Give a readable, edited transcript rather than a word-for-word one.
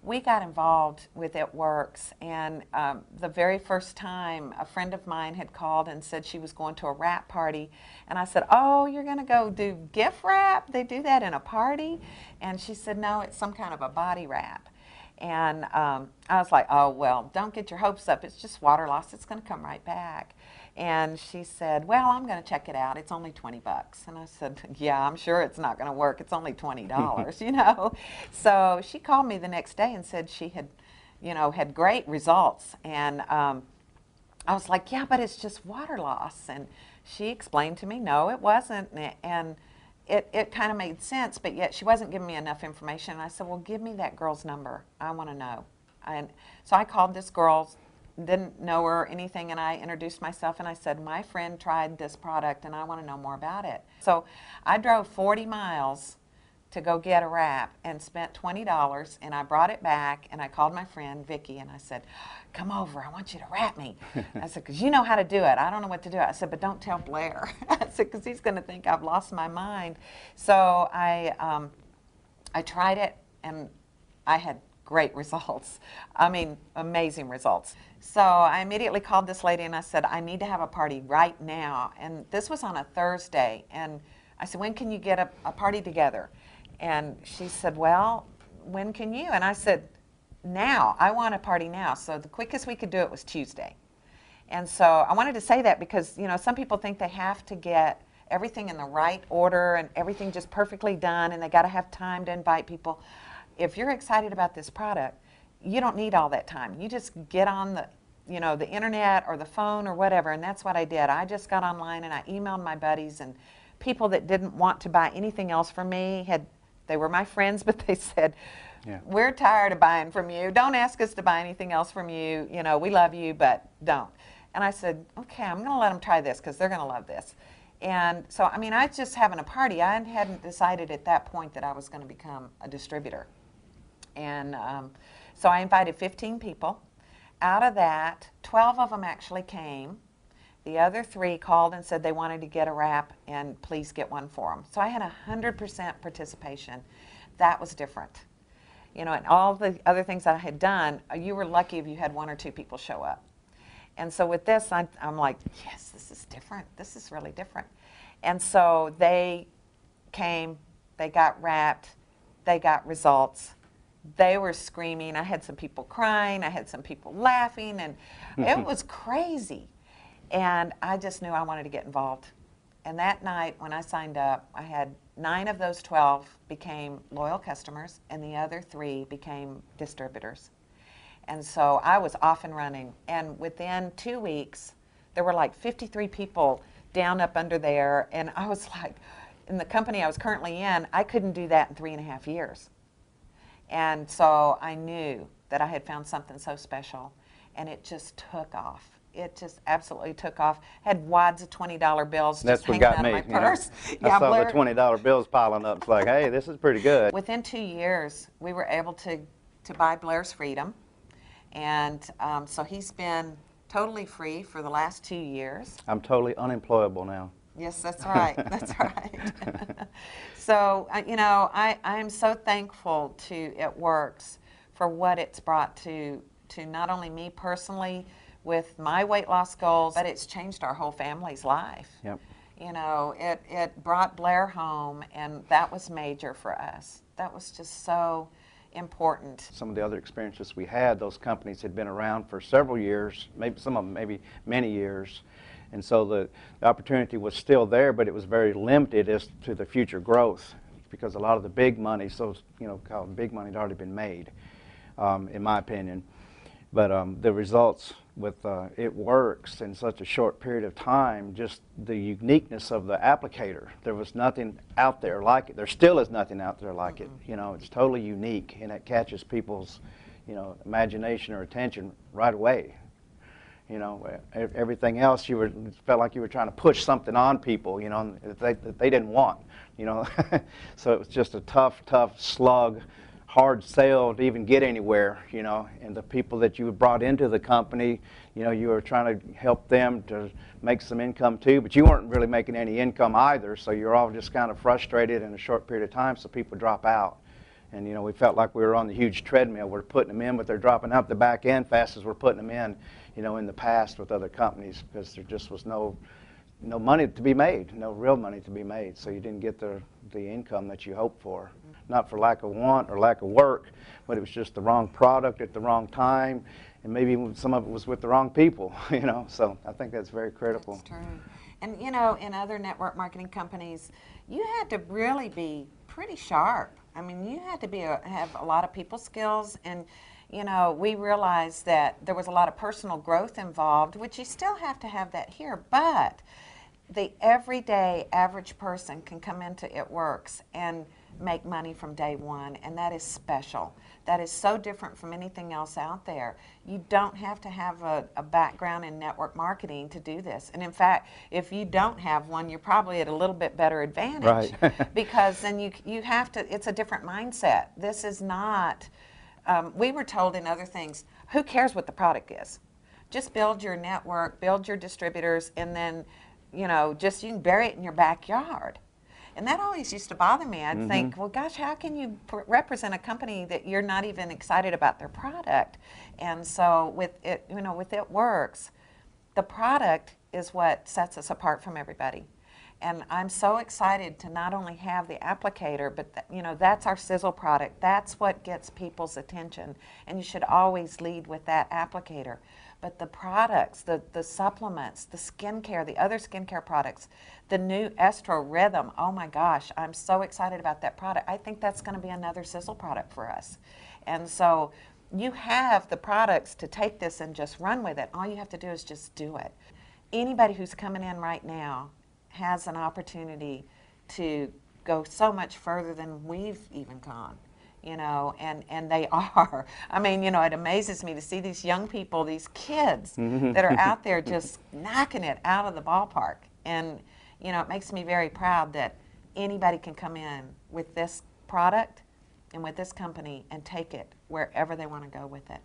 we got involved with It Works, and the very first time a friend of mine had called and said she was going to a wrap party, and I said, "Oh, you're going to go do gift wrap? They do that in a party?" And she said, "No, it's some kind of a body wrap." And I was like, "Oh, well, don't get your hopes up. It's just water loss. It's going to come right back." And she said, "Well, I'm going to check it out. It's only 20 bucks." And I said, "Yeah, I'm sure it's not going to work. It's only $20, you know." So she called me the next day and said she had, had great results. And I was like, "Yeah, but it's just water loss." And she explained to me, no, it wasn't. And it kind of made sense, but yet she wasn't giving me enough information. And I said, "Well, give me that girl's number. I want to know." And so I called this girl, didn't know her or anything, and I introduced myself and I said, "My friend tried this product and I want to know more about it." So I drove 40 miles to go get a wrap and spent $20, and I brought it back and I called my friend Vicki and I said, "Come over, I want you to wrap me." I said, "Because you know how to do it. I don't know what to do." I said, "But don't tell Blair." I said, "Because he's going to think I've lost my mind." So I tried it and I had great results. I mean, amazing results. So I immediately called this lady and I said, "I need to have a party right now." And this was on a Thursday. And I said, "When can you get a party together?" And she said, "Well, when can you?" And I said, "Now. I want a party now." So the quickest we could do it was Tuesday. And so I wanted to say that because, some people think they have to get everything in the right order and everything just perfectly done, and they got to have time to invite people. If you're excited about this product, you don't need all that time. You just get on the internet or the phone or whatever, and that's what I did. I just got online and I emailed my buddies, and people that didn't want to buy anything else from me they were my friends, but they said, Yeah. "We're tired of buying from you. Don't ask us to buy anything else from you. We love you, but don't." And I said, "Okay, I'm going to let them try this because they're going to love this." And so, I was just having a party. I hadn't decided at that point that I was going to become a distributor. And so I invited 15 people. Out of that, 12 of them actually came. The other 3 called and said they wanted to get a wrap and please get one for them. So I had 100% participation. That was different. And all the other things that I had done, you were lucky if you had 1 or 2 people show up. And so with this, I'm like, yes, this is different. This is really different. And so they came, they got wrapped, they got results. They were screaming. I had some people crying. I had some people laughing, and it was crazy. And I just knew I wanted to get involved. And that night when I signed up, I had 9 of those 12 became loyal customers, and the other 3 became distributors. And so I was off and running. And within 2 weeks, there were like 53 people down up under there. And I was like, in the company I was currently in, I couldn't do that in 3.5 years. And so I knew that I had found something so special, and it just took off. It just absolutely took off. Had wads of $20 bills just hanging out of my purse. I saw the $20 bills piling up. It's like, hey, this is pretty good. Within 2 years, we were able to buy Blair's freedom. And so he's been totally free for the last 2 years. I'm totally unemployable now. Yes, that's right. That's right. So, I'm so thankful to It Works for what it's brought to not only me personally with my weight loss goals, but it's changed our whole family's life. Yep. It brought Blair home, and that was major for us. That was just so important. Some of the other experiences we had, those companies had been around for several years, maybe some of them maybe many years. And so the opportunity was still there, but it was very limited as to the future growth because a lot of the big money, called big money, had already been made, in my opinion. But the results with It Works in such a short period of time, just the uniqueness of the applicator. There was nothing out there like it. There still is nothing out there like it. It's totally unique, and it catches people's, imagination or attention right away. Everything else felt like you were trying to push something on people, that they didn't want, So it was just a tough slug, hard sell to even get anywhere, and the people that you brought into the company, you were trying to help them to make some income too, but you weren't really making any income either, so you're all just kind of frustrated in a short period of time, so people drop out. And, you know, we felt like we were on the huge treadmill. We're putting them in, but they're dropping out the back end fast as we're putting them in, you know, in the past with other companies, because there just was no money to be made, no real money to be made. So you didn't get the income that you hoped for. Not for lack of want or lack of work, but it was just the wrong product at the wrong time, and maybe some of it was with the wrong people, you know. So I think that's very critical. That's true. And, you know, in other network marketing companies, you had to really be pretty sharp. I mean, you had to have a lot of people skills, and, you know, we realized that there was a lot of personal growth involved, which you still have to have that here, but the everyday average person can come into It Works and make money from day one, and that is special. That is so different from anything else out there. You don't have to have a background in network marketing to do this. And in fact, if you don't have one, you're probably at a little bit better advantage. Right. Because then you have to, it's a different mindset. This is not, we were told in other things, who cares what the product is? Just build your network, build your distributors, and then, you know, just you can bury it in your backyard. And that always used to bother me. I'd think, well, gosh, how can you represent a company that you're not even excited about their product? And so with it, you know, with It Works, the product is what sets us apart from everybody. And I'm so excited to not only have the applicator, but you know, that's our sizzle product. That's what gets people's attention. And you should always lead with that applicator. But the products, the supplements, the skincare, the other skincare products, the new Estro Rhythm, oh my gosh, I'm so excited about that product. I think that's going to be another sizzle product for us. And so you have the products to take this and just run with it. All you have to do is just do it. Anybody who's coming in right now has an opportunity to go so much further than we've even gone. You know, and they are. I mean, you know, it amazes me to see these young people, these kids that are out there just knocking it out of the ballpark. And, you know, it makes me very proud that anybody can come in with this product and with this company and take it wherever they want to go with it.